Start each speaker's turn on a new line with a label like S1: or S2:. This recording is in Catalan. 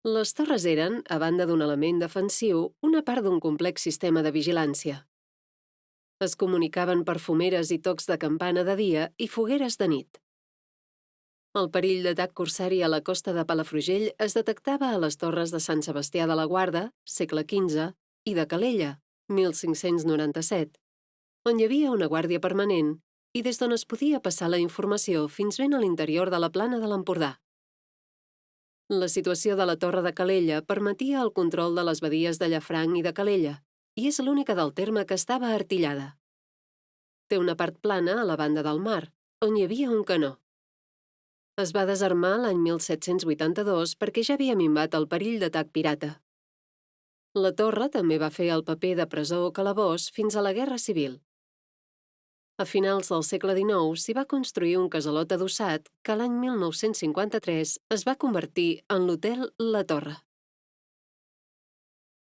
S1: Les torres eren, a banda d'un element defensiu, una part d'un complex sistema de vigilància. Es comunicaven per fumeres i tocs de campana de dia i fogueres de nit. El perill d'atac corsari a la costa de Palafrugell es detectava a les torres de Sant Sebastià de la Guarda, segle XV, i de Calella, 1597, on hi havia una guàrdia permanent i des d'on es podia passar la informació fins ben a l'interior de la plana de l'Empordà. La situació de la Torre de Calella permetia el control de les badies de Llafranc i de Calella, i és l'única del terme que estava artillada. Té una part plana a la banda del mar, on hi havia un canó. Es va desarmar l'any 1782 perquè ja havia minvat el perill d'atac pirata. La torre també va fer el paper de presó o calabós fins a la Guerra Civil. A finals del segle XIX s'hi va construir un casalot adossat que l'any 1953 es va convertir en l'Hotel La Torre.